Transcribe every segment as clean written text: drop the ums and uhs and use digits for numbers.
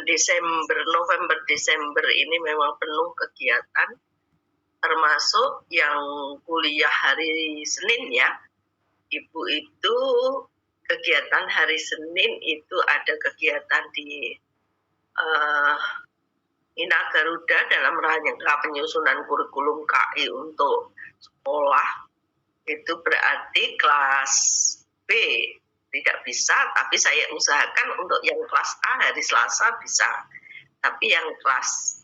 Desember, November, Desember ini memang penuh kegiatan, termasuk yang kuliah hari Senin ya. Ibu itu kegiatan hari Senin itu ada kegiatan di Ina Garuda dalam rangka penyusunan kurikulum KI untuk sekolah. Itu berarti kelas B tidak bisa, tapi saya usahakan untuk yang kelas A hari Selasa bisa. Tapi yang kelas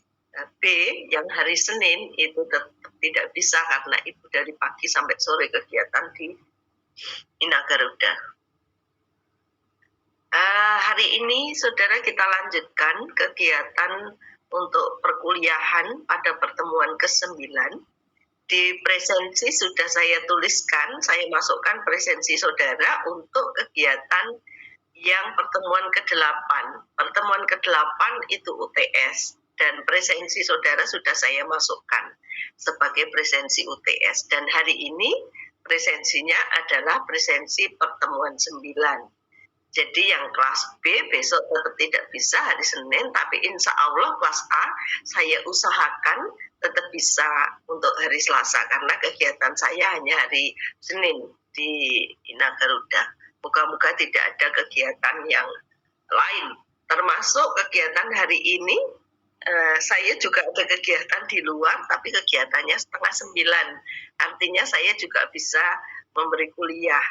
B yang hari Senin itu tetap tidak bisa karena itu dari pagi sampai sore kegiatan di Ina Garuda. Hari ini saudara kita lanjutkan kegiatan untuk perkuliahan pada pertemuan ke-9. Di presensi sudah saya tuliskan, saya masukkan presensi saudara untuk kegiatan yang pertemuan ke-8. Pertemuan ke-8 itu UTS dan presensi saudara sudah saya masukkan sebagai presensi UTS. Dan hari ini presensinya adalah presensi pertemuan 9. Jadi yang kelas B besok tetap tidak bisa hari Senin, tapi insya Allah kelas A saya usahakan tetap bisa untuk hari Selasa karena kegiatan saya hanya hari Senin di Ina Garuda. Moga-moga tidak ada kegiatan yang lain. Termasuk kegiatan hari ini, saya juga ada kegiatan di luar, tapi kegiatannya 8:30. Artinya saya juga bisa memberi kuliah.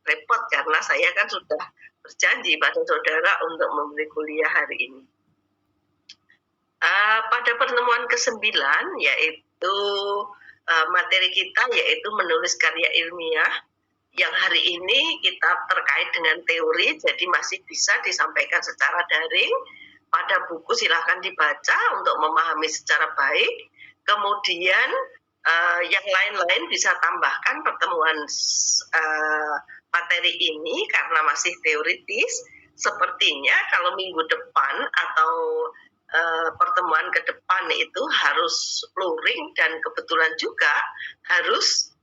Repot karena saya kan sudah berjanji pada saudara untuk memberi kuliah hari ini. Pada pertemuan ke-9 yaitu materi kita yaitu menulis karya ilmiah yang hari ini kita terkait dengan teori, jadi masih bisa disampaikan secara daring. Pada buku silahkan dibaca untuk memahami secara baik. Kemudian yang lain-lain bisa tambahkan pertemuan materi ini karena masih teoritis. Sepertinya kalau minggu depan atau pertemuan ke depan itu harus luring dan kebetulan juga harus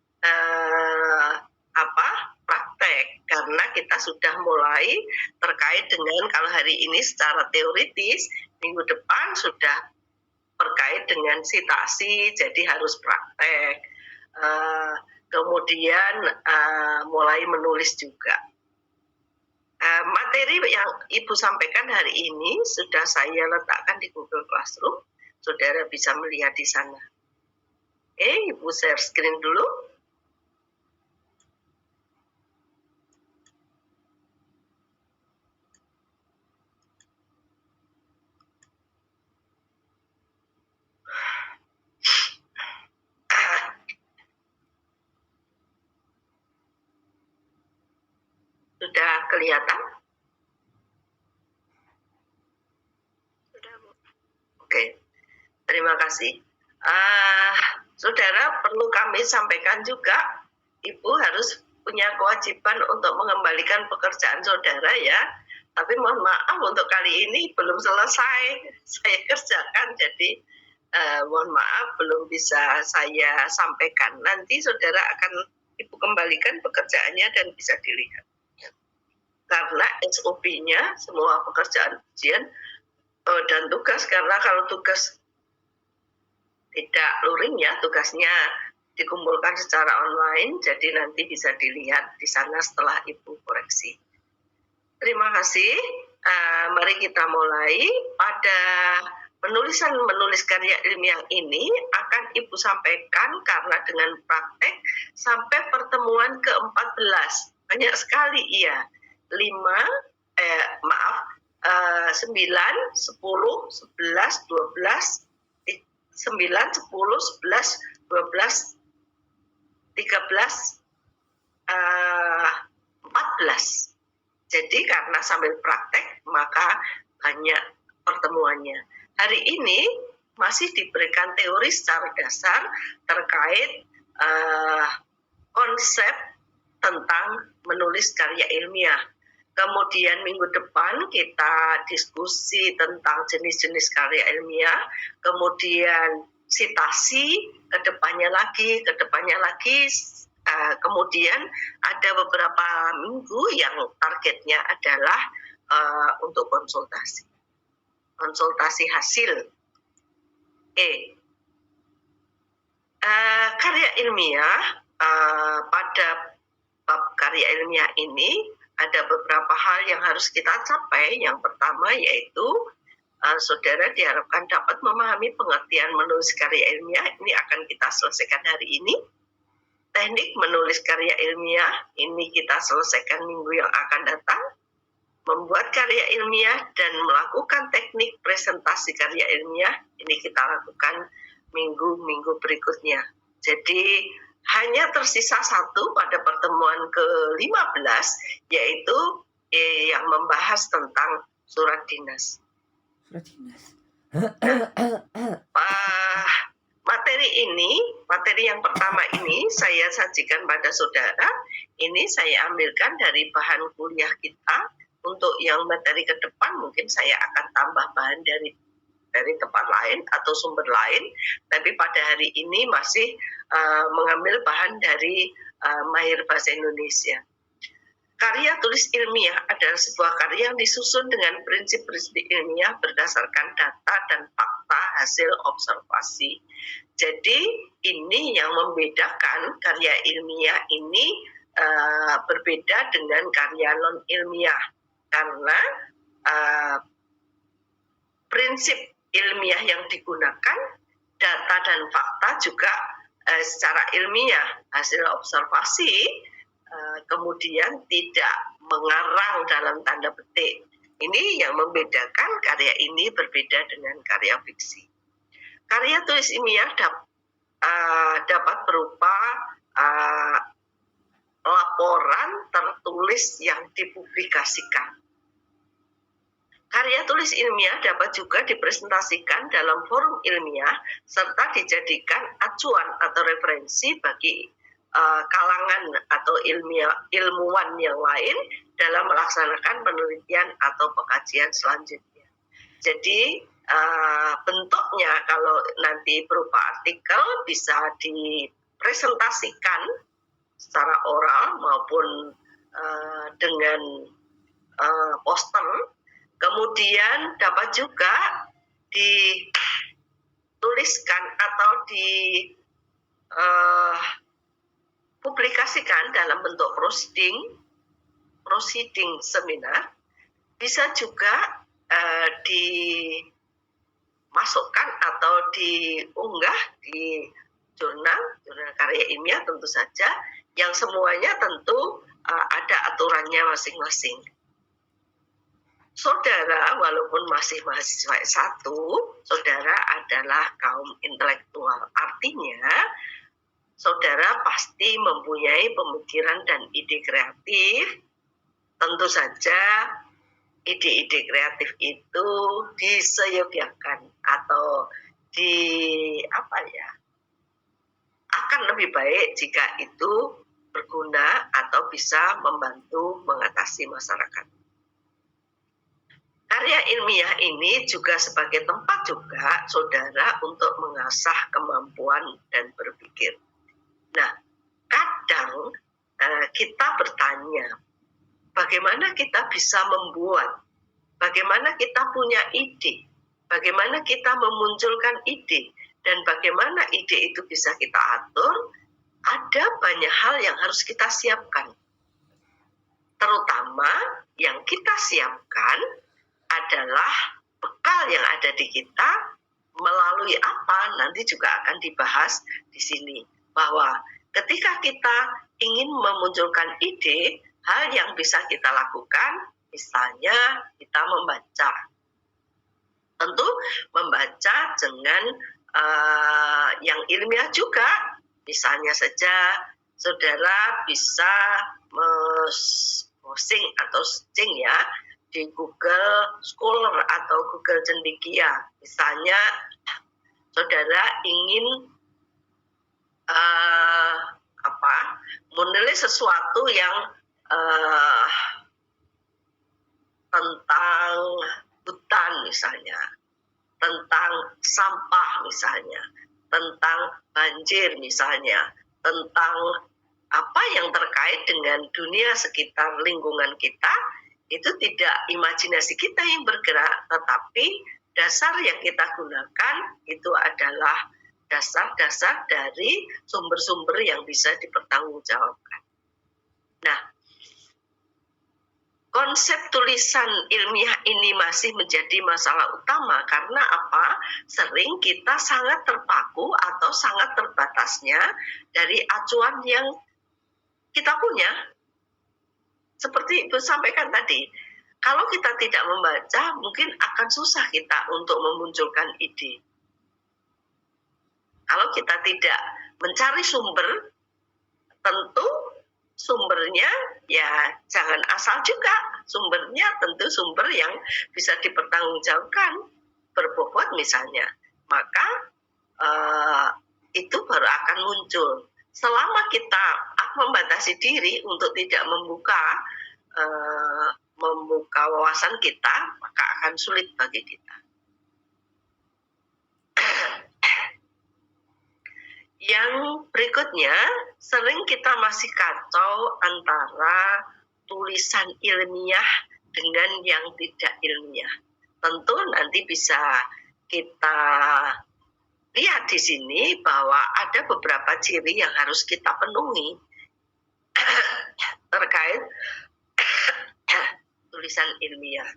praktek karena kita sudah mulai terkait dengan kalau hari ini secara teoritis, minggu depan sudah terkait dengan sitasi, jadi harus praktek. Kemudian mulai menulis juga. Materi yang Ibu sampaikan hari ini sudah saya letakkan di Google Classroom. Saudara bisa melihat di sana. Ibu share screen dulu. Sudah kelihatan? Oke, terima kasih. Saudara, perlu kami sampaikan juga, Ibu harus punya kewajiban untuk mengembalikan pekerjaan saudara ya. Tapi mohon maaf untuk kali ini belum selesai saya kerjakan, jadi mohon maaf belum bisa saya sampaikan. Nanti saudara akan Ibu kembalikan pekerjaannya dan bisa dilihat. Karena SOP-nya semua pekerjaan ujian dan tugas, karena kalau tugas tidak luring ya, tugasnya dikumpulkan secara online, jadi nanti bisa dilihat di sana setelah Ibu koreksi. Terima kasih. Mari kita mulai. Pada menulis karya ilmiah ini akan Ibu sampaikan karena dengan praktek sampai pertemuan ke-14. Banyak sekali iya. 9, 10, 11, 12, 9, 10, 11, 12, 13, 14. Jadi karena sambil praktek maka banyak pertemuannya. Hari ini masih diberikan teori secara dasar terkait konsep tentang menulis karya ilmiah. Kemudian minggu depan kita diskusi tentang jenis-jenis karya ilmiah, kemudian sitasi, kedepannya lagi, kemudian ada beberapa minggu yang targetnya adalah untuk konsultasi. konsultasi hasil. Karya ilmiah, pada bab karya ilmiah ini ada beberapa hal yang harus kita capai. Yang pertama yaitu saudara diharapkan dapat memahami pengertian menulis karya ilmiah. Ini akan kita selesaikan hari ini. Teknik menulis karya ilmiah ini kita selesaikan minggu yang akan datang. Membuat karya ilmiah dan melakukan teknik presentasi karya ilmiah ini kita lakukan minggu-minggu berikutnya. Jadi hanya tersisa satu pada pertemuan ke-15, yaitu yang membahas tentang surat dinas. Materi yang pertama ini saya sajikan pada saudara. Ini saya ambilkan dari bahan kuliah kita. Untuk yang materi ke depan mungkin saya akan tambah bahan dari tempat lain atau sumber lain. Tapi pada hari ini masih mengambil bahan dari Mahir Bahasa Indonesia. Karya tulis ilmiah adalah sebuah karya yang disusun dengan prinsip-prinsip ilmiah berdasarkan data dan fakta hasil observasi. Jadi ini yang membedakan karya ilmiah ini berbeda dengan karya non-ilmiah. Karena prinsip ilmiah yang digunakan, data dan fakta juga secara ilmiah, hasil observasi, kemudian tidak mengarang dalam tanda petik. Ini yang membedakan karya ini berbeda dengan karya fiksi. Karya tulis ilmiah dapat berupa laporan tertulis yang dipublikasikan. Karya tulis ilmiah dapat juga dipresentasikan dalam forum ilmiah serta dijadikan acuan atau referensi bagi kalangan atau ilmuwan yang lain dalam melaksanakan penelitian atau pengkajian selanjutnya. Jadi bentuknya kalau nanti berupa artikel bisa dipresentasikan secara oral maupun dengan poster. Kemudian dapat juga dituliskan atau dipublikasikan dalam bentuk proceeding seminar. Bisa juga dimasukkan atau diunggah di jurnal karya ilmiah tentu saja, yang semuanya tentu ada aturannya masing-masing. Saudara, walaupun masih mahasiswa S1, saudara adalah kaum intelektual. Artinya, saudara pasti mempunyai pemikiran dan ide kreatif. Tentu saja, ide-ide kreatif itu diseyogiakan atau akan lebih baik jika itu berguna atau bisa membantu mengatasi masyarakat. Karya ilmiah ini juga sebagai tempat juga saudara untuk mengasah kemampuan dan berpikir. Nah, kadang kita bertanya, bagaimana kita bisa membuat, bagaimana kita punya ide, bagaimana kita memunculkan ide, dan bagaimana ide itu bisa kita atur. Ada banyak hal yang harus kita siapkan. Terutama yang kita siapkan adalah bekal yang ada di kita, melalui apa nanti juga akan dibahas di sini. Bahwa ketika kita ingin memunculkan ide, hal yang bisa kita lakukan, misalnya kita membaca. Tentu membaca dengan yang ilmiah juga. Misalnya saja saudara bisa posting atau searching ya di Google Scholar atau Google Cendekia. Misalnya saudara ingin menulis sesuatu yang tentang hutan misalnya, tentang sampah misalnya, tentang banjir misalnya, tentang apa yang terkait dengan dunia sekitar lingkungan kita. Itu tidak imajinasi kita yang bergerak, tetapi dasar yang kita gunakan itu adalah dasar-dasar dari sumber-sumber yang bisa dipertanggungjawabkan. Nah, konsep tulisan ilmiah ini masih menjadi masalah utama karena apa? Sering kita sangat terpaku atau sangat terbatasnya dari acuan yang kita punya. Seperti Ibu sampaikan tadi, kalau kita tidak membaca, mungkin akan susah kita untuk memunculkan ide. Kalau kita tidak mencari sumber, tentu sumbernya ya jangan asal juga. Sumbernya tentu sumber yang bisa dipertanggungjawabkan, berbobot misalnya. Maka itu baru akan muncul. Selama kita membatasi diri untuk tidak membuka wawasan kita, maka akan sulit bagi kita. Yang berikutnya, sering kita masih kacau antara tulisan ilmiah dengan yang tidak ilmiah. Tentu nanti bisa kita lihat di sini bahwa ada beberapa ciri yang harus kita penuhi terkait tulisan ilmiah.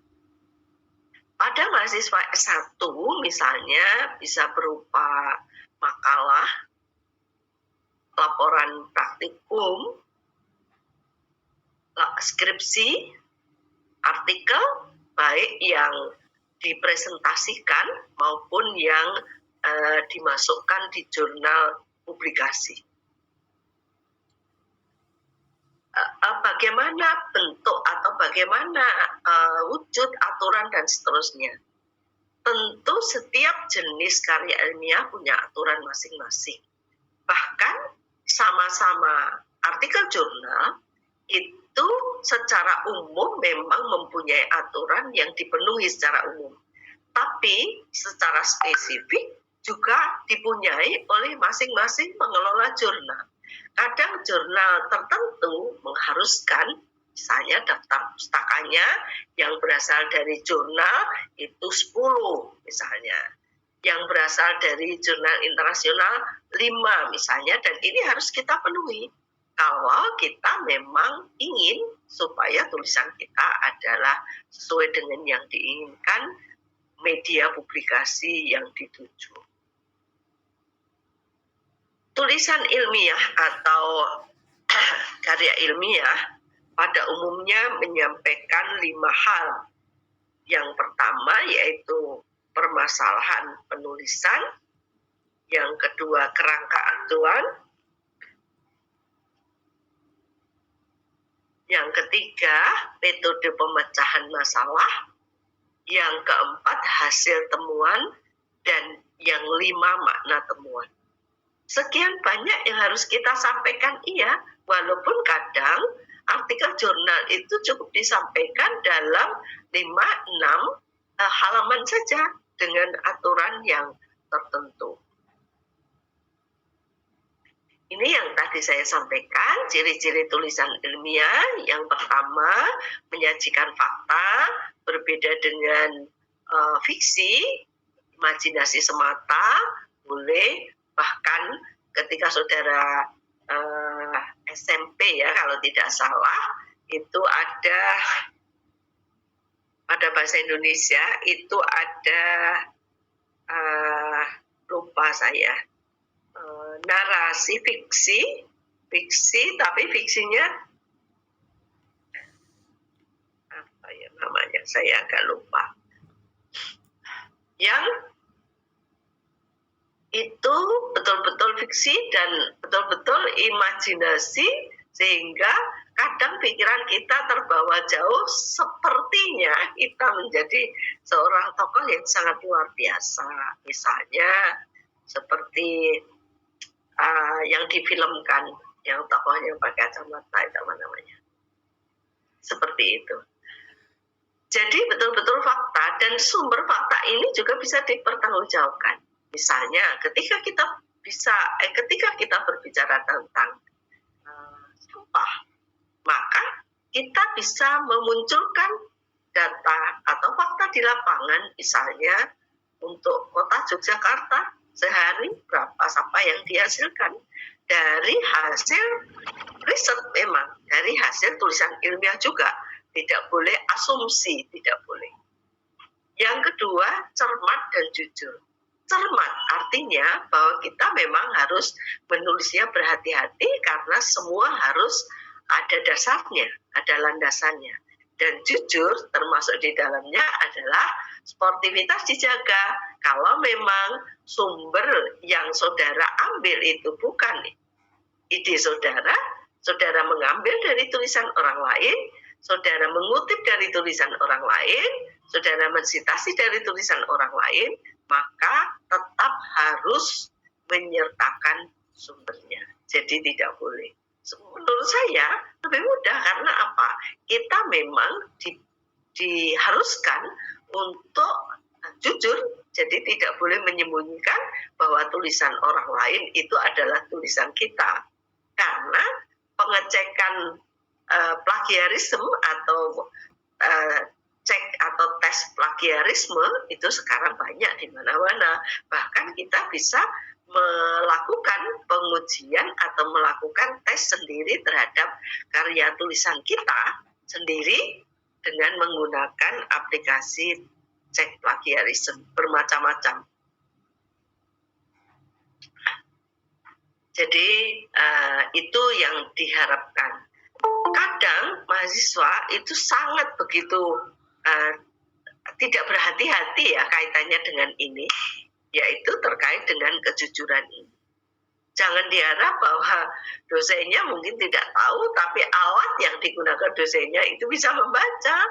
Pada mahasiswa S1 misalnya bisa berupa makalah, laporan praktikum, skripsi, artikel, baik yang dipresentasikan maupun yang dimasukkan di jurnal publikasi. Bagaimana bentuk atau bagaimana wujud aturan dan seterusnya. Tentu setiap jenis karya ilmiah punya aturan masing-masing. Bahkan sama-sama artikel jurnal itu secara umum memang mempunyai aturan yang dipenuhi secara umum. Tapi secara spesifik juga dipunyai oleh masing-masing pengelola jurnal. Kadang jurnal tertentu mengharuskan misalnya daftar pustakanya yang berasal dari jurnal itu 10 misalnya. Yang berasal dari jurnal internasional 5 misalnya, dan ini harus kita penuhi kalau kita memang ingin supaya tulisan kita adalah sesuai dengan yang diinginkan media publikasi yang dituju. Tulisan ilmiah atau karya ilmiah pada umumnya menyampaikan 5 hal. Yang pertama yaitu permasalahan penulisan, yang kedua kerangka acuan, yang ketiga metode pemecahan masalah, yang keempat hasil temuan, dan yang 5 makna temuan. Sekian banyak yang harus kita sampaikan, iya, walaupun kadang artikel jurnal itu cukup disampaikan dalam 5-6 halaman saja dengan aturan yang tertentu. Ini yang tadi saya sampaikan, ciri-ciri tulisan ilmiah. Yang pertama, menyajikan fakta, berbeda dengan fiksi, imajinasi semata, boleh. Bahkan ketika saudara SMP ya, kalau tidak salah, itu ada pada bahasa Indonesia itu ada lupa saya, narasi fiksi tapi fiksinya apa ya namanya, saya agak lupa, yang itu betul-betul fiksi dan betul-betul imajinasi, sehingga kadang pikiran kita terbawa jauh, sepertinya kita menjadi seorang tokoh yang sangat luar biasa. Misalnya seperti yang difilmkan, yang tokohnya pakai kacamata, itu apa namanya, seperti itu. Jadi betul-betul fakta, dan sumber fakta ini juga bisa dipertanggungjawabkan. Misalnya ketika kita berbicara tentang sampah, maka kita bisa memunculkan data atau fakta di lapangan, misalnya untuk kota Yogyakarta sehari berapa sampah yang dihasilkan dari hasil riset, memang dari hasil tulisan ilmiah juga, tidak boleh asumsi, tidak boleh. Yang kedua, cermat dan jujur. Cermat artinya bahwa kita memang harus menulisnya berhati-hati karena semua harus ada dasarnya, ada landasannya. Dan jujur termasuk di dalamnya adalah sportivitas dijaga. Kalau memang sumber yang saudara ambil itu bukan ide saudara, saudara mengambil dari tulisan orang lain, saudara mengutip dari tulisan orang lain, saudara mensitasi dari tulisan orang lain, maka tetap harus menyertakan sumbernya. Jadi tidak boleh. Menurut saya lebih mudah karena apa? Kita memang diharuskan untuk jujur, jadi tidak boleh menyembunyikan bahwa tulisan orang lain itu adalah tulisan kita. Karena pengecekan plagiarisme atau cek atau tes plagiarisme itu sekarang banyak di mana-mana. Bahkan kita bisa melakukan pengujian atau melakukan tes sendiri terhadap karya tulisan kita sendiri dengan menggunakan aplikasi cek plagiarisme bermacam-macam. Jadi itu yang diharapkan. Kadang mahasiswa itu sangat begitu tidak berhati-hati ya kaitannya dengan ini, yaitu terkait dengan kejujuran ini. Jangan diharap bahwa dosennya mungkin tidak tahu, tapi alat yang digunakan dosennya itu bisa membaca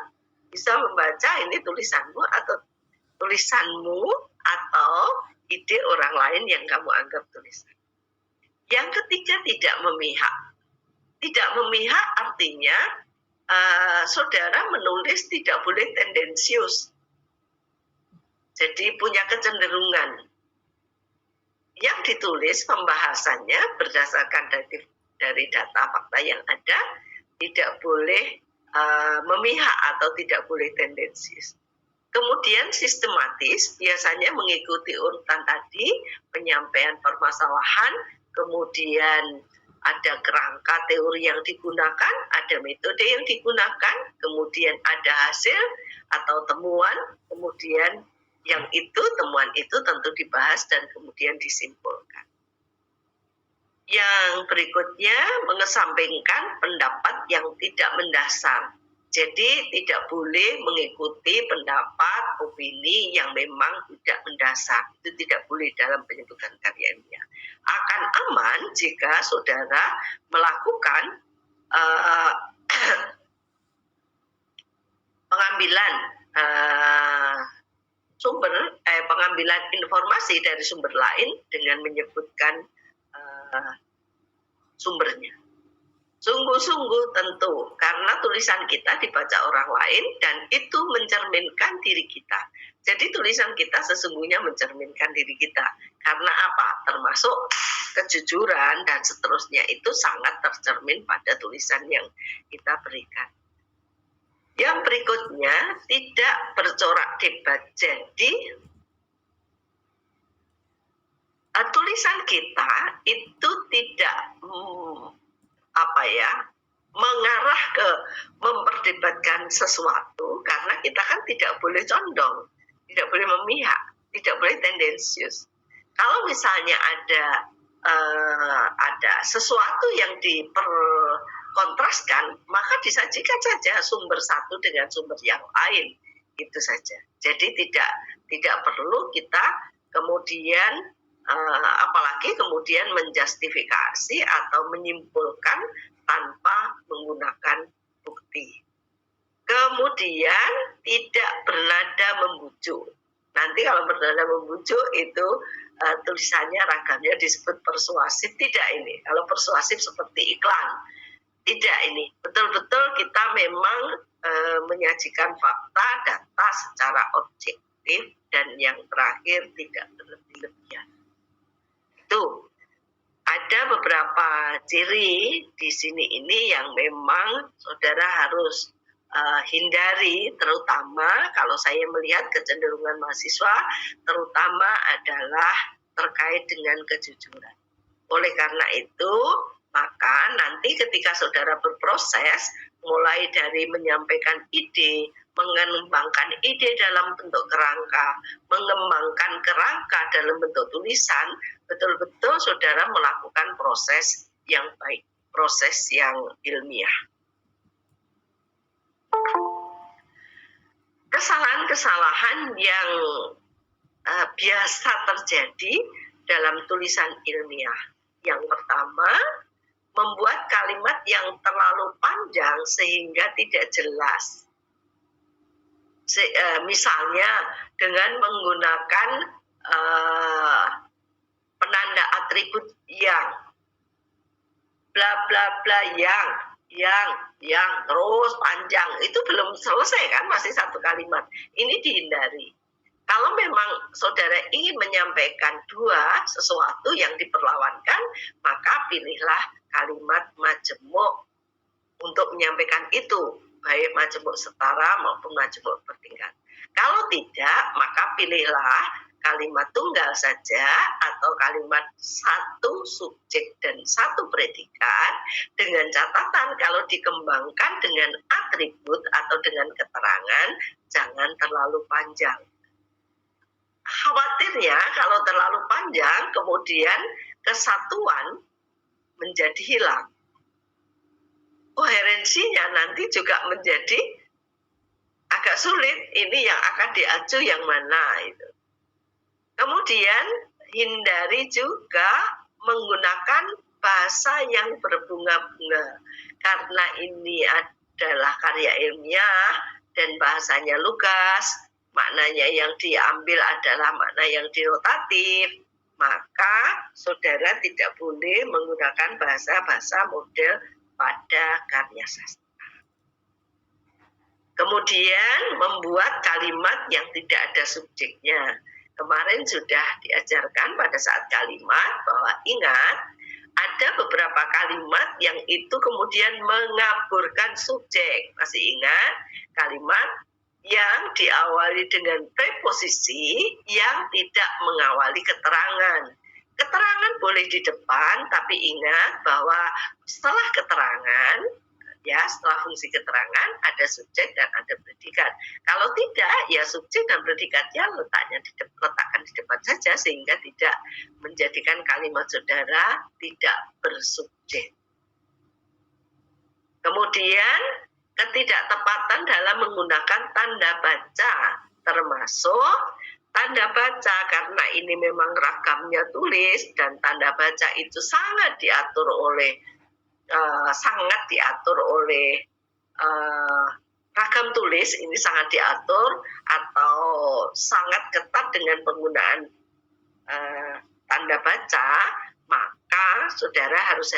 ini tulisanmu atau ide orang lain yang kamu anggap tulisan. Yang ketiga, tidak memihak. Tidak memihak artinya saudara menulis tidak boleh tendensius. Jadi punya kecenderungan. Yang ditulis pembahasannya berdasarkan dari data fakta yang ada, tidak boleh memihak atau tidak boleh tendensius. Kemudian sistematis, biasanya mengikuti urutan tadi, penyampaian permasalahan, kemudian ada kerangka teori yang digunakan, ada metode yang digunakan, kemudian ada hasil atau temuan, kemudian temuan itu tentu dibahas dan kemudian disimpulkan. Yang berikutnya, mengesampingkan pendapat yang tidak mendasar. Jadi tidak boleh mengikuti pendapat, opini yang memang tidak mendasar. Itu tidak boleh dalam penyebutan karya ilmiah. Akan aman jika saudara melakukan pengambilan pengambilan informasi dari sumber lain dengan menyebutkan sumbernya. Sungguh-sungguh tentu, karena tulisan kita dibaca orang lain dan itu mencerminkan diri kita. Jadi tulisan kita sesungguhnya mencerminkan diri kita. Karena apa? Termasuk kejujuran dan seterusnya itu sangat tercermin pada tulisan yang kita berikan. Yang berikutnya, tidak bercorak debat. Jadi tulisan kita itu tidak mengarah ke memperdebatkan sesuatu, karena kita kan tidak boleh condong, tidak boleh memihak, tidak boleh tendensius. Kalau misalnya ada sesuatu yang diperkontraskan, maka disajikan saja sumber satu dengan sumber yang lain, itu saja. Jadi tidak perlu kita kemudian apalagi kemudian menjustifikasi atau menyimpulkan tanpa menggunakan bukti. Kemudian tidak bernada membujuk. Nanti kalau bernada membujuk itu tulisannya ragamnya disebut persuasif. Tidak ini. Kalau persuasif seperti iklan. Tidak ini. Betul-betul kita memang menyajikan fakta, data secara objektif, dan yang terakhir tidak berlebih-lebihan. Itu ada beberapa ciri di sini ini yang memang saudara harus hindari, terutama kalau saya melihat kecenderungan mahasiswa, terutama adalah terkait dengan kejujuran. Oleh karena itu, maka nanti ketika saudara berproses, mulai dari menyampaikan ide, mengembangkan ide dalam bentuk kerangka, mengembangkan kerangka dalam bentuk tulisan, betul-betul saudara melakukan proses yang baik, proses yang ilmiah. Kesalahan-kesalahan yang biasa terjadi dalam tulisan ilmiah. Yang pertama, membuat kalimat yang terlalu panjang sehingga tidak jelas. Misalnya dengan menggunakan penanda atribut yang, bla bla bla yang terus panjang, itu belum selesai kan, masih satu kalimat. Ini dihindari. Kalau memang saudara ingin menyampaikan dua sesuatu yang diperlawankan, maka pilihlah kalimat majemuk untuk menyampaikan itu, baik majemuk setara maupun majemuk bertingkat. Kalau tidak, maka pilihlah kalimat tunggal saja atau kalimat satu subjek dan satu predikat, dengan catatan kalau dikembangkan dengan atribut atau dengan keterangan jangan terlalu panjang. Khawatirnya kalau terlalu panjang kemudian kesatuan menjadi hilang. Koherensinya nanti juga menjadi agak sulit. Ini yang akan diacu yang mana itu. Kemudian hindari juga menggunakan bahasa yang berbunga-bunga, karena ini adalah karya ilmiah dan bahasanya lugas, maknanya yang diambil adalah makna yang denotatif, maka saudara tidak boleh menggunakan bahasa-bahasa model pada karya sastra. Kemudian membuat kalimat yang tidak ada subjeknya. Kemarin sudah diajarkan pada saat kalimat bahwa ingat, ada beberapa kalimat yang itu kemudian mengaburkan subjek. Masih ingat kalimat yang diawali dengan preposisi yang tidak mengawali keterangan. Keterangan boleh di depan, tapi ingat bahwa setelah keterangan, ya setelah fungsi keterangan ada subjek dan ada predikat. Kalau tidak, ya subjek dan predikatnya letakkan di depan saja sehingga tidak menjadikan kalimat saudara tidak bersubjek. Kemudian ketidaktepatan dalam menggunakan tanda baca, termasuk tanda baca, karena ini memang ragamnya tulis dan tanda baca itu sangat diatur oleh ragam tulis, ini sangat diatur atau sangat ketat dengan penggunaan tanda baca, maka saudara harus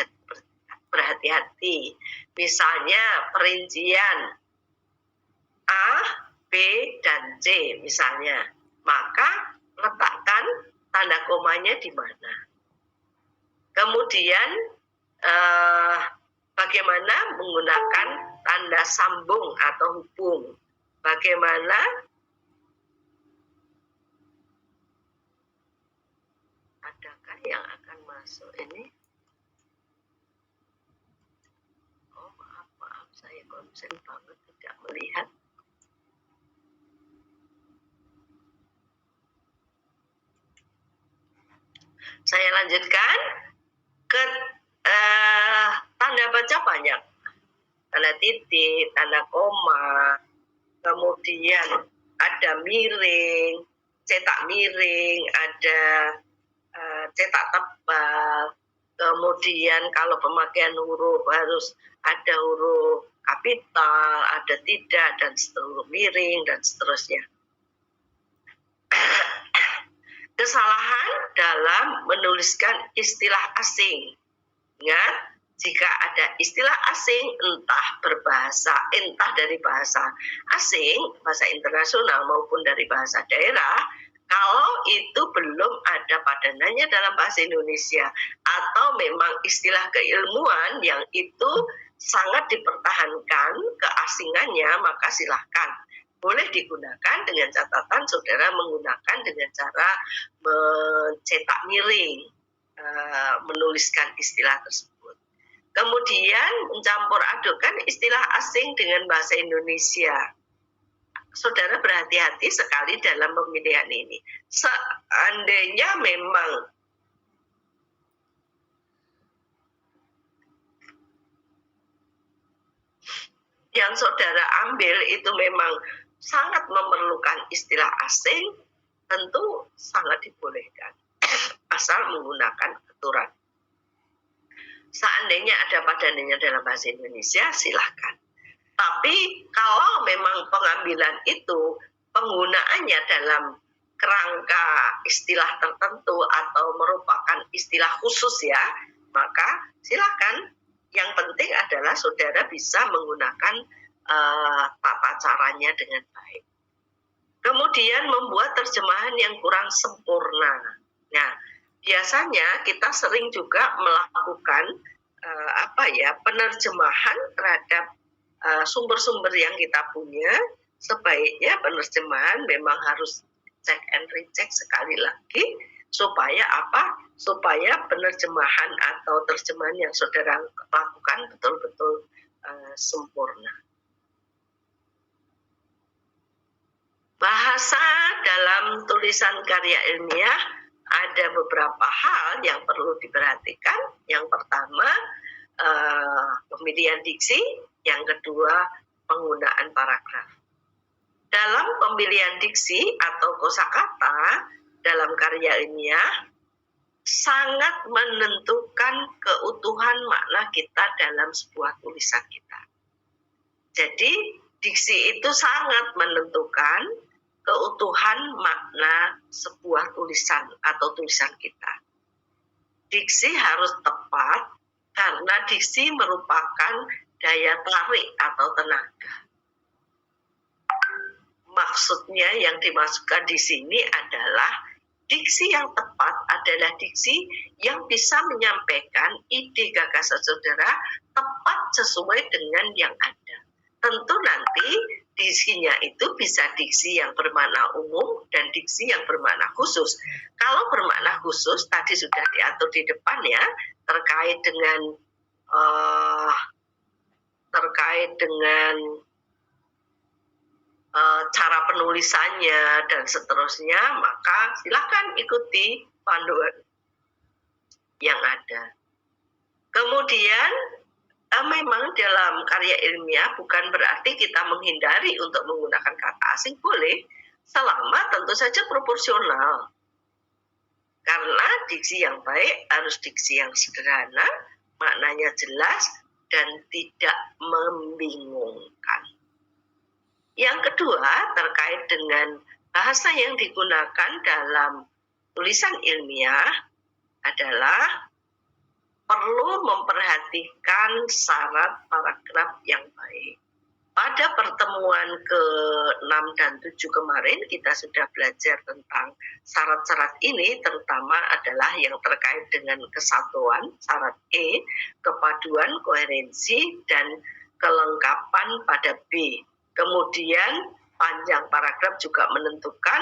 berhati-hati. Misalnya perincian A, B, dan C misalnya, maka letakkan tanda komanya di mana. Kemudian bagaimana menggunakan tanda sambung atau hubung. Bagaimana adakah yang akan masuk ini? Maaf, saya konsen banget tidak melihat. Saya lanjutkan ke tanda baca banyak. Tanda titik, tanda koma, kemudian ada miring, cetak miring, ada cetak tebal, kemudian kalau pemakaian huruf harus ada huruf kapital, ada tidak, dan seterusnya, miring, dan seterusnya. Kesalahan dalam menuliskan istilah asing. Ingat, jika ada istilah asing, entah dari bahasa asing, bahasa internasional maupun dari bahasa daerah, kalau itu belum ada padanannya dalam bahasa Indonesia, atau memang istilah keilmuan yang itu sangat dipertahankan keasingannya, maka silahkan. Boleh digunakan dengan catatan saudara menggunakan dengan cara mencetak miring, menuliskan istilah tersebut. Kemudian mencampur adukan istilah asing dengan bahasa Indonesia. Saudara berhati-hati sekali dalam pemilihan ini. Seandainya memang yang saudara ambil itu memang sangat memerlukan istilah asing, tentu sangat dibolehkan, asal menggunakan aturan. Seandainya ada padanannya dalam bahasa Indonesia, silahkan. Tapi kalau memang pengambilan itu penggunaannya dalam kerangka istilah tertentu atau merupakan istilah khusus ya, maka silakan. Yang penting adalah saudara bisa menggunakan tata caranya dengan baik. Kemudian membuat terjemahan yang kurang sempurna. Nah, biasanya kita sering juga melakukan penerjemahan terhadap sumber-sumber yang kita punya. Sebaiknya penerjemahan memang harus cek and recheck sekali lagi supaya apa? Supaya penerjemahan atau terjemahan yang saudara lakukan betul-betul sempurna. Bahasa dalam tulisan karya ilmiah ada beberapa hal yang perlu diperhatikan. Yang pertama, pemilihan diksi. Yang kedua, penggunaan paragraf. Dalam pemilihan diksi atau kosakata dalam karya ilmiah sangat menentukan keutuhan makna kita dalam sebuah tulisan kita. Jadi, diksi itu sangat menentukan keutuhan makna sebuah tulisan atau tulisan kita. Diksi harus tepat karena diksi merupakan daya tarik atau tenaga. Maksudnya yang dimasukkan di sini adalah diksi yang tepat adalah diksi yang bisa menyampaikan ide gagasan saudara tepat sesuai dengan yang ada. Tentu nanti diksinya itu bisa diksi yang bermakna umum dan diksi yang bermakna khusus. Kalau bermakna khusus tadi sudah diatur di depan ya, terkait dengan cara penulisannya dan seterusnya, maka silakan ikuti panduan yang ada. Kemudian memang dalam karya ilmiah bukan berarti kita menghindari untuk menggunakan kata asing, boleh, selama tentu saja proporsional. Karena diksi yang baik harus diksi yang sederhana, maknanya jelas, dan tidak membingungkan. Yang kedua, terkait dengan bahasa yang digunakan dalam tulisan ilmiah adalah perlu memperhatikan syarat paragraf yang baik. Pada pertemuan ke-6 dan 7 kemarin kita sudah belajar tentang syarat-syarat ini, terutama adalah yang terkait dengan kesatuan, syarat E, kepaduan, koherensi, dan kelengkapan pada B. Kemudian panjang paragraf juga menentukan,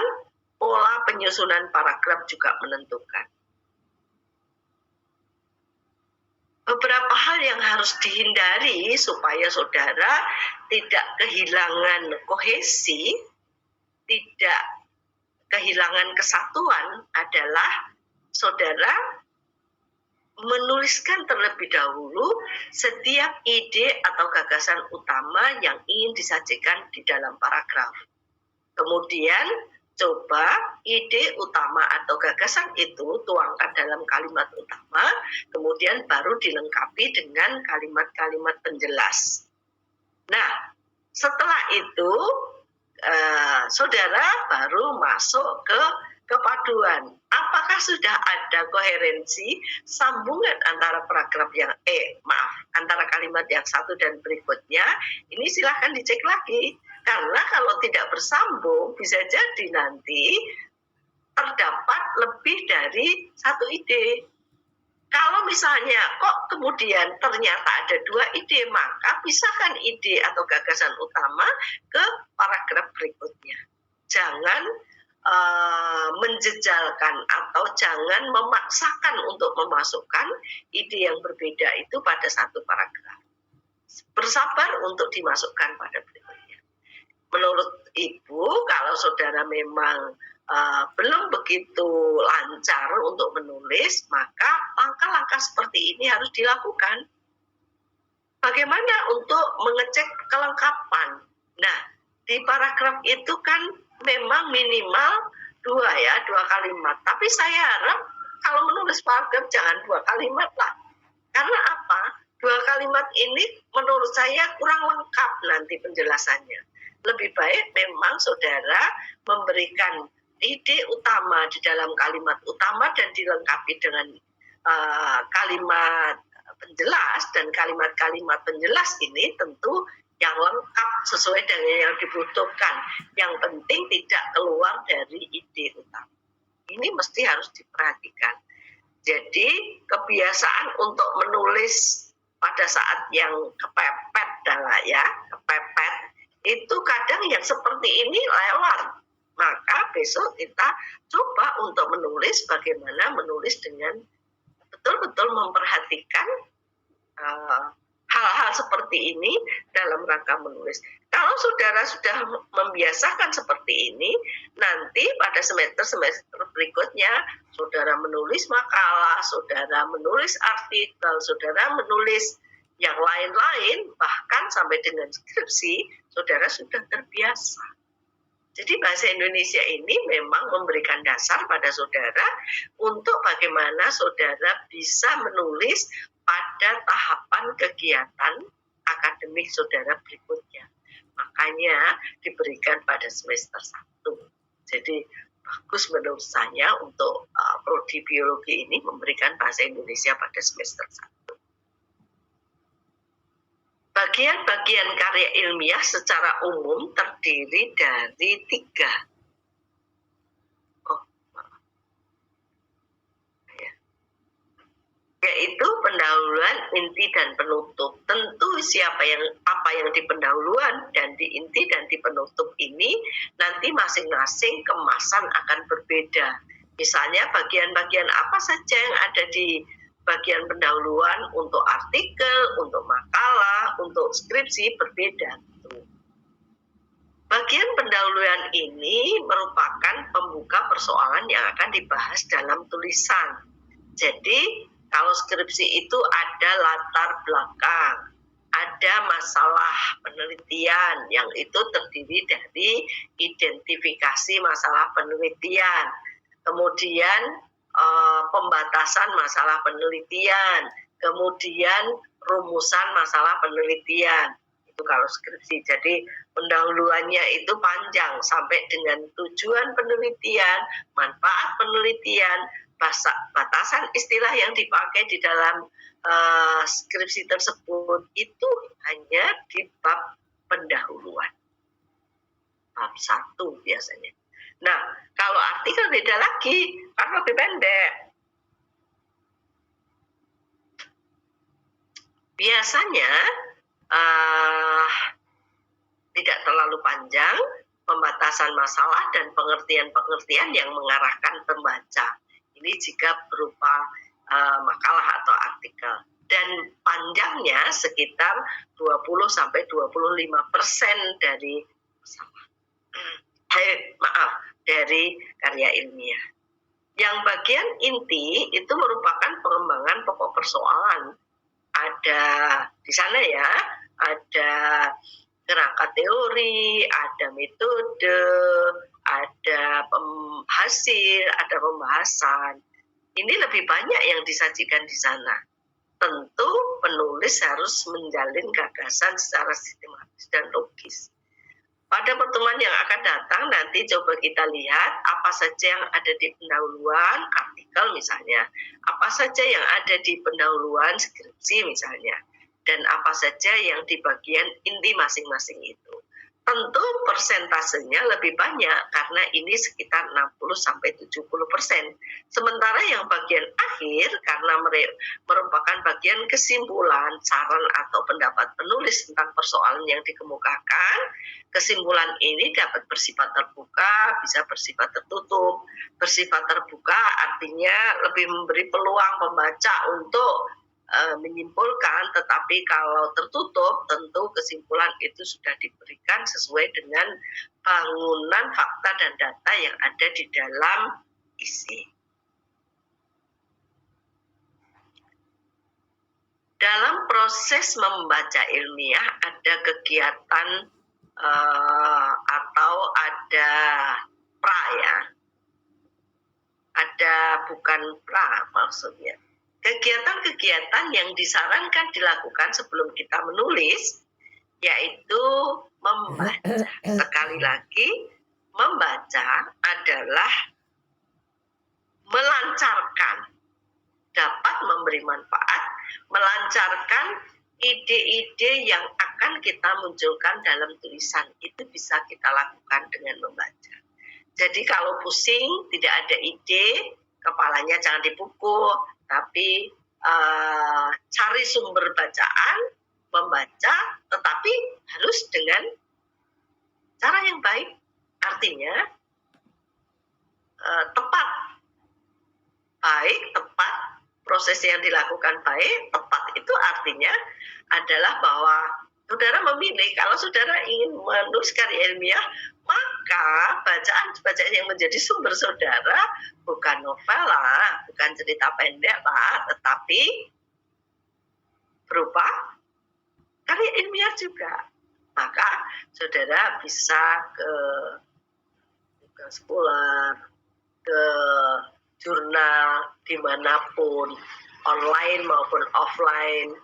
pola penyusunan paragraf juga menentukan. Beberapa hal yang harus dihindari supaya saudara tidak kehilangan kohesi, tidak kehilangan kesatuan adalah saudara menuliskan terlebih dahulu setiap ide atau gagasan utama yang ingin disajikan di dalam paragraf. Kemudian coba ide utama atau gagasan itu tuangkan dalam kalimat utama, kemudian baru dilengkapi dengan kalimat-kalimat penjelas. Nah, setelah itu saudara baru masuk ke kepaduan. Apakah sudah ada koherensi sambungan antara paragraf antara kalimat yang satu dan berikutnya? Ini silahkan dicek lagi. Karena kalau tidak bersambung, bisa jadi nanti terdapat lebih dari satu ide. Kalau misalnya kok kemudian ternyata ada dua ide, maka pisahkan ide atau gagasan utama ke paragraf berikutnya. Jangan menjejalkan atau jangan memaksakan untuk memasukkan ide yang berbeda itu pada satu paragraf. Bersabar untuk dimasukkan pada berikutnya. Menurut Ibu, kalau saudara memang belum begitu lancar untuk menulis, maka langkah-langkah seperti ini harus dilakukan. Bagaimana untuk mengecek kelengkapan? Nah, di paragraf itu kan memang minimal dua kalimat. Tapi saya harap kalau menulis paragraf jangan 2 kalimat lah. Karena apa? 2 kalimat ini menurut saya kurang lengkap nanti penjelasannya. Lebih baik memang saudara memberikan ide utama di dalam kalimat utama dan dilengkapi dengan kalimat penjelas, dan kalimat-kalimat penjelas ini tentu yang lengkap sesuai dengan yang dibutuhkan. Yang penting tidak keluar dari ide utama. Ini mesti harus diperhatikan. Jadi kebiasaan untuk menulis pada saat yang kepepet kepepet itu kadang yang seperti ini lewat. Maka besok kita coba untuk menulis bagaimana menulis dengan betul-betul memperhatikan hal-hal seperti ini dalam rangka menulis. Kalau saudara sudah membiasakan seperti ini, nanti pada semester berikutnya saudara menulis makalah, saudara menulis artikel, saudara menulis yang lain-lain, bahkan sampai dengan skripsi, saudara sudah terbiasa. Jadi bahasa Indonesia ini memang memberikan dasar pada saudara untuk bagaimana saudara bisa menulis pada tahapan kegiatan akademik saudara berikutnya. Makanya diberikan pada semester 1. Jadi bagus menurut saya untuk prodi biologi ini memberikan bahasa Indonesia pada semester 1. Bagian-bagian karya ilmiah secara umum terdiri dari 3. Yaitu pendahuluan, inti, dan penutup. Tentu apa yang di pendahuluan dan di inti dan di penutup ini nanti masing-masing kemasan akan berbeda. Misalnya bagian-bagian apa saja yang ada di bagian pendahuluan untuk artikel, untuk makalah, untuk skripsi berbeda. Bagian pendahuluan ini merupakan pembuka persoalan yang akan dibahas dalam tulisan. Jadi kalau skripsi itu ada latar belakang, ada masalah penelitian yang itu terdiri dari identifikasi masalah penelitian, kemudian pembatasan masalah penelitian, kemudian rumusan masalah penelitian. Itu kalau skripsi. Jadi pendahuluannya itu panjang sampai dengan tujuan penelitian, manfaat penelitian, batasan istilah yang dipakai di dalam skripsi tersebut itu hanya di bab pendahuluan. Bab 1 biasanya. Nah, kalau artikel beda lagi, kan lebih pendek. Biasanya tidak terlalu panjang, pembatasan masalah dan pengertian-pengertian yang mengarahkan pembaca. Ini jika berupa makalah atau artikel. Dan panjangnya sekitar 20-25% dari dari karya ilmiah. Yang bagian inti itu merupakan pengembangan pokok persoalan. Ada di sana ada kerangka teori, ada metode, ada hasil, ada pembahasan. Ini lebih banyak yang disajikan di sana. Tentu penulis harus menjalin gagasan secara sistematis dan logis. Pada pertemuan yang akan datang nanti coba kita lihat apa saja yang ada di pendahuluan artikel misalnya, apa saja yang ada di pendahuluan skripsi misalnya, dan apa saja yang di bagian inti masing-masing itu. tentu persentasenya lebih banyak karena ini sekitar 60-70%. Sementara yang bagian akhir karena merupakan bagian kesimpulan, saran atau pendapat penulis tentang persoalan yang dikemukakan, kesimpulan ini dapat bersifat terbuka, bisa bersifat tertutup. Bersifat terbuka artinya lebih memberi peluang pembaca untuk menyimpulkan, tetapi kalau tertutup tentu kesimpulan itu sudah diberikan sesuai dengan bangunan fakta dan data yang ada di dalam isi. Dalam proses membaca ilmiah ada kegiatan atau ada pra ya, ada bukan pra maksudnya. Kegiatan-kegiatan yang disarankan dilakukan sebelum kita menulis, yaitu membaca. Sekali lagi, membaca adalah melancarkan, dapat memberi manfaat, melancarkan ide-ide yang akan kita munculkan dalam tulisan. Itu bisa kita lakukan dengan membaca. Jadi kalau pusing, tidak ada ide, kepalanya jangan dipukul, tapi cari sumber bacaan, membaca, tetapi harus dengan cara yang baik. Artinya tepat, baik, tepat, proses yang dilakukan baik, tepat itu artinya adalah bahwa saudara memilih, kalau saudara ingin menulis karya ilmiah, maka bacaan yang menjadi sumber saudara bukan novel lah, bukan cerita pendek lah, tetapi berupa karya ilmiah juga. Maka saudara bisa ke sekolah, ke jurnal, dimanapun, online maupun offline,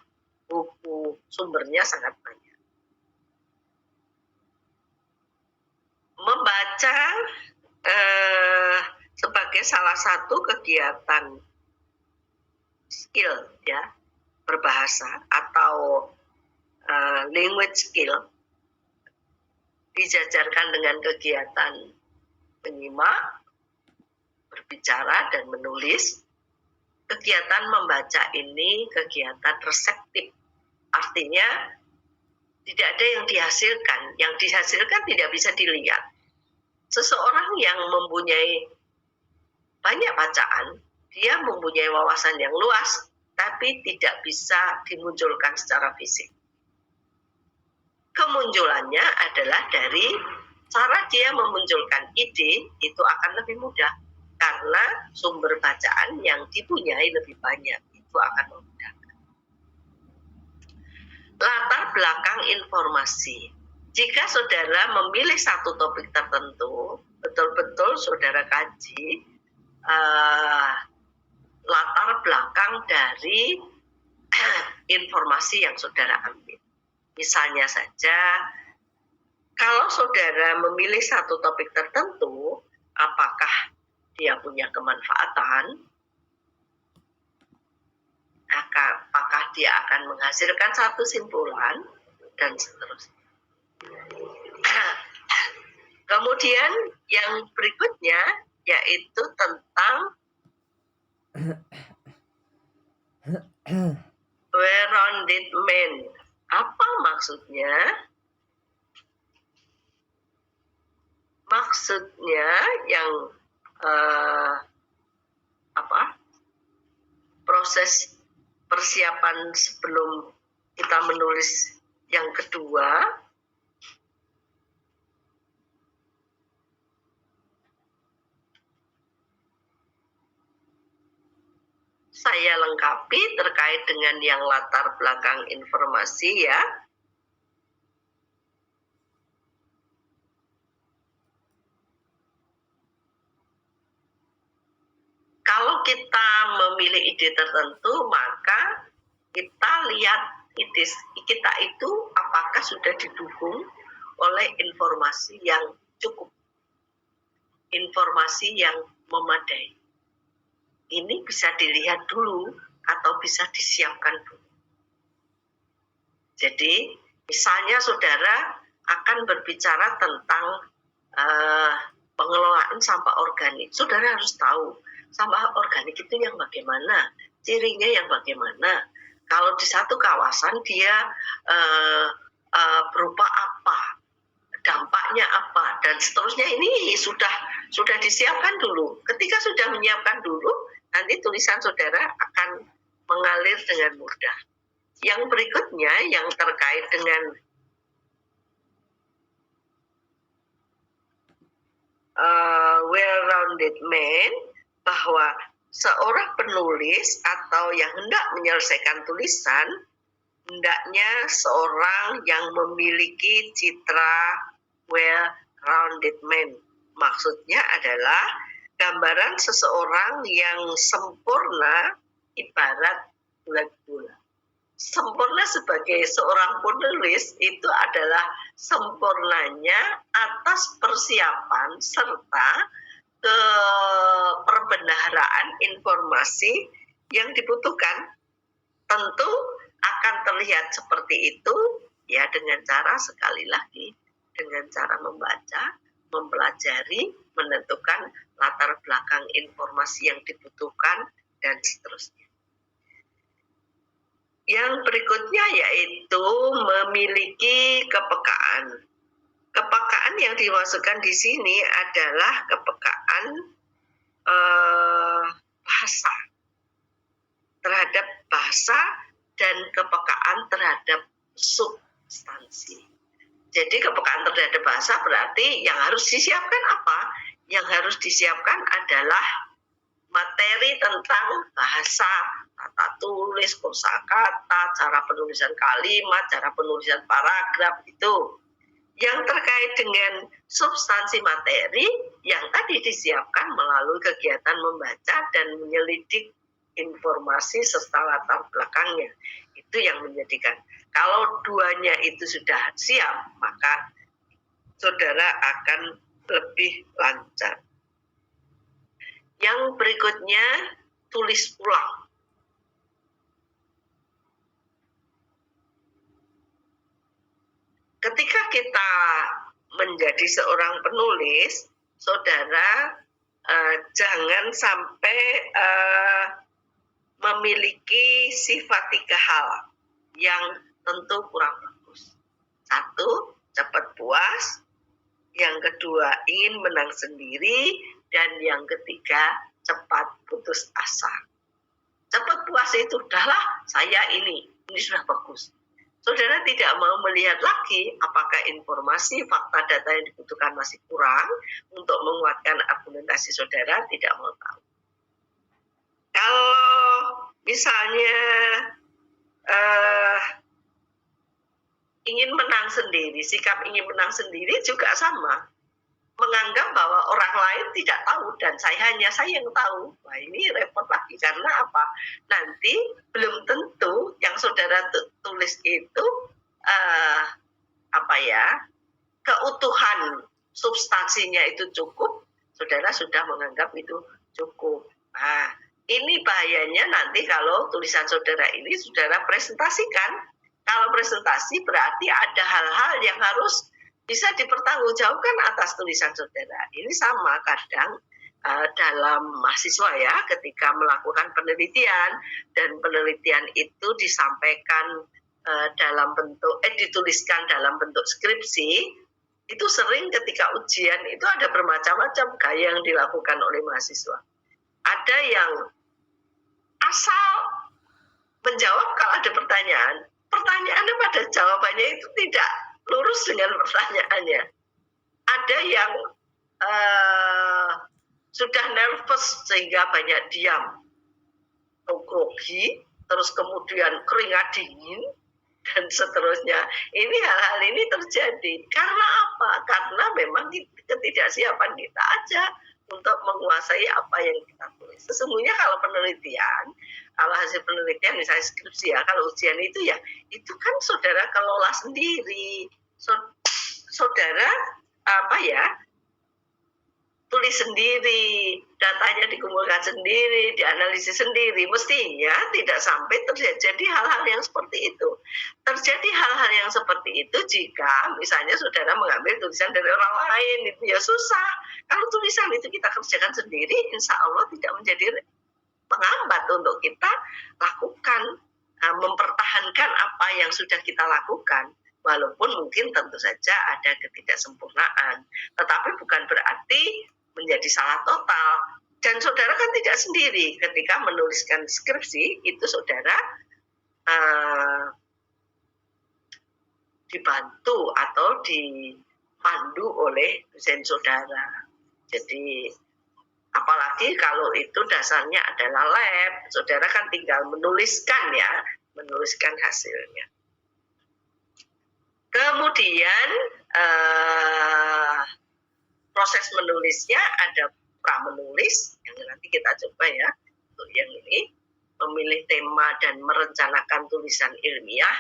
buku, sumbernya sangat banyak. Membaca sebagai salah satu kegiatan skill ya, berbahasa atau language skill, dijajarkan dengan kegiatan menyimak, berbicara, dan menulis. Kegiatan membaca ini kegiatan reseptif, artinya tidak ada yang dihasilkan. Yang dihasilkan tidak bisa dilihat. Seseorang yang mempunyai banyak bacaan, dia mempunyai wawasan yang luas, tapi tidak bisa dimunculkan secara fisik. Kemunculannya adalah dari cara dia memunculkan ide, itu akan lebih mudah. Karena sumber bacaan yang dipunyai lebih banyak, itu akan memudahkan. Latar belakang informasi. Jika saudara memilih satu topik tertentu, betul-betul saudara kaji latar belakang dari informasi yang saudara ambil. Misalnya saja, kalau saudara memilih satu topik tertentu, apakah dia punya kemanfaatan, apakah dia akan menghasilkan satu simpulan, dan seterusnya. Kemudian yang berikutnya yaitu tentang well-rounded man. Apa maksudnya? Maksudnya yang proses persiapan sebelum kita menulis yang kedua, saya lengkapi terkait dengan yang latar belakang informasi ya. Kalau kita memilih ide tertentu, maka kita lihat ide kita itu apakah sudah didukung oleh informasi yang cukup, informasi yang memadai. Ini bisa dilihat dulu atau bisa disiapkan dulu. Jadi, misalnya saudara akan berbicara tentang pengelolaan sampah organik. Saudara harus tahu sampah organik itu yang bagaimana, cirinya yang bagaimana. Kalau di satu kawasan dia berupa apa, dampaknya apa, dan seterusnya. Ini sudah disiapkan dulu. Ketika sudah menyiapkan dulu, nanti tulisan saudara akan mengalir dengan mudah. Yang berikutnya yang terkait dengan well-rounded man, bahwa seorang penulis atau yang hendak menyelesaikan tulisan hendaknya seorang yang memiliki citra well-rounded man. Maksudnya adalah gambaran seseorang yang sempurna ibarat bulat-bulat. Sempurna sebagai seorang penulis itu adalah sempurnanya atas persiapan serta keperbendaharaan informasi yang dibutuhkan. Tentu akan terlihat seperti itu ya dengan cara, sekali lagi, dengan cara membaca, mempelajari, menentukan latar belakang informasi yang dibutuhkan, dan seterusnya. Yang berikutnya yaitu memiliki kepekaan. Kepekaan yang dimaksudkan di sini adalah kepekaan bahasa, terhadap bahasa, dan kepekaan terhadap substansi. Jadi kepekaan terhadap bahasa berarti yang harus disiapkan apa? Yang harus disiapkan adalah materi tentang bahasa, tata tulis, kosakata, cara penulisan kalimat, cara penulisan paragraf itu. Yang terkait dengan substansi materi yang tadi disiapkan melalui kegiatan membaca dan menyelidik informasi serta latar belakangnya. Itu yang menjadikan. Kalau duanya itu sudah siap, maka saudara akan lebih lancar. Yang berikutnya, tulis ulang. Ketika kita menjadi seorang penulis, saudara jangan sampai memiliki sifat 3 hal yang tentu kurang bagus. 1, cepat puas. Yang kedua, ingin menang sendiri. Dan yang ketiga, cepat putus asa. Cepat puas itu, udahlah, saya ini sudah bagus. Saudara tidak mau melihat lagi apakah informasi, fakta, data yang dibutuhkan masih kurang untuk menguatkan argumentasi saudara, tidak mau tahu. Kalau misalnya ingin menang sendiri, sikap ingin menang sendiri juga sama. Menganggap bahwa orang lain tidak tahu dan saya yang tahu. Wah, ini repot lagi karena apa? Nanti belum tentu yang saudara tulis itu keutuhan substansinya itu cukup. Saudara sudah menganggap itu cukup. Nah, ini bahayanya nanti kalau tulisan saudara ini saudara presentasikan. Kalau presentasi berarti ada hal-hal yang harus bisa dipertanggungjawabkan atas tulisan saudara. Ini sama kadang dalam mahasiswa ya, ketika melakukan penelitian dan penelitian itu disampaikan dituliskan dalam bentuk skripsi, itu sering ketika ujian itu ada bermacam-macam gaya yang dilakukan oleh mahasiswa. Ada yang asal menjawab kalau ada pertanyaannya pada jawabannya itu tidak lurus dengan pertanyaannya. Ada yang sudah nervous sehingga banyak diam, grogi, terus kemudian keringat dingin, dan seterusnya. Ini hal-hal ini terjadi. Karena apa? Karena memang ketidaksiapan kita aja untuk menguasai apa yang kita tulis. Sesungguhnya kalau penelitian, kalau hasil penelitian misalnya skripsi ya, kalau ujian itu ya, itu kan saudara kelola sendiri. Saudara tulis sendiri, datanya dikumpulkan sendiri, dianalisis sendiri, mestinya tidak sampai terjadi hal-hal yang seperti itu. Terjadi hal-hal yang seperti itu jika misalnya saudara mengambil tulisan dari orang lain, itu ya susah. Kalau tulisan itu kita kerjakan sendiri, insya Allah tidak menjadi penghambat untuk kita lakukan, mempertahankan apa yang sudah kita lakukan. Walaupun mungkin tentu saja ada ketidaksempurnaan, tetapi bukan berarti menjadi salah total. Dan saudara kan tidak sendiri ketika menuliskan skripsi, itu saudara dibantu atau dipandu oleh dosen saudara. Jadi apalagi kalau itu dasarnya adalah lab, saudara kan tinggal menuliskan hasilnya. Kemudian proses menulisnya ada pra-menulis, yang nanti kita coba ya, untuk yang ini, memilih tema dan merencanakan tulisan ilmiah,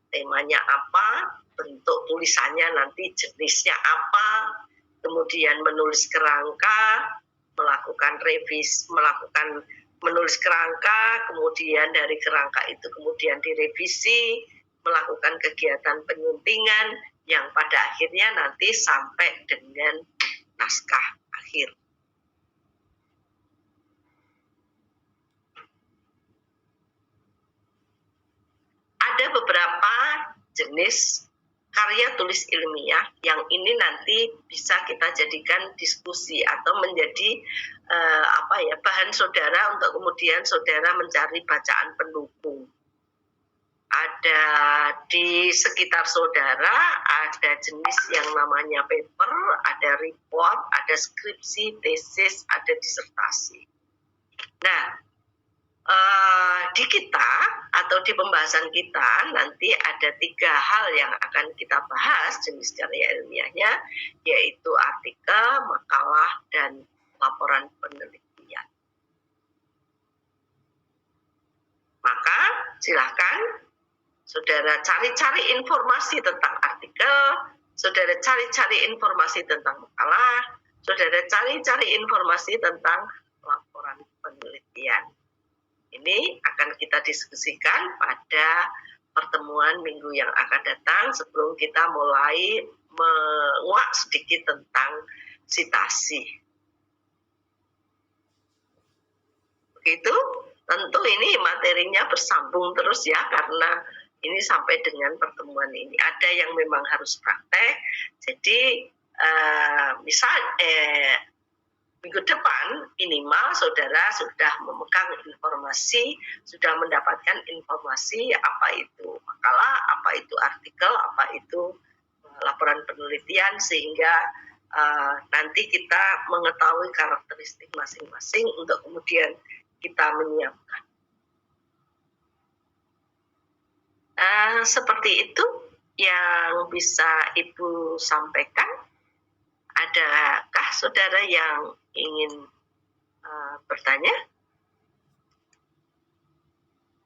temanya apa, bentuk tulisannya nanti jenisnya apa, kemudian menulis kerangka, melakukan menulis kerangka, kemudian dari kerangka itu kemudian direvisi, melakukan kegiatan penyuntingan yang pada akhirnya nanti sampai dengan naskah akhir. Ada beberapa jenis karya tulis ilmiah yang ini nanti bisa kita jadikan diskusi atau menjadi bahan saudara untuk kemudian saudara mencari bacaan pendukung. Ada di sekitar saudara, ada jenis yang namanya paper, ada report, ada skripsi, tesis, ada disertasi. Nah, di kita atau di pembahasan kita nanti ada 3 hal yang akan kita bahas jenis karya ilmiahnya, yaitu artikel, makalah, dan laporan penelitian. Maka silakan saudara cari-cari informasi tentang artikel, saudara cari-cari informasi tentang makalah, saudara cari-cari informasi tentang laporan penelitian. Ini akan kita diskusikan pada pertemuan minggu yang akan datang sebelum kita mulai menguak sedikit tentang sitasi. Begitu, tentu ini materinya bersambung terus ya, karena ini sampai dengan pertemuan ini. Ada yang memang harus praktek, jadi minggu depan minimal saudara sudah memegang informasi, sudah mendapatkan informasi apa itu makalah, apa itu artikel, apa itu laporan penelitian, sehingga nanti kita mengetahui karakteristik masing-masing untuk kemudian kita menyiapkan. Seperti itu yang bisa Ibu sampaikan. Adakah saudara yang ingin bertanya?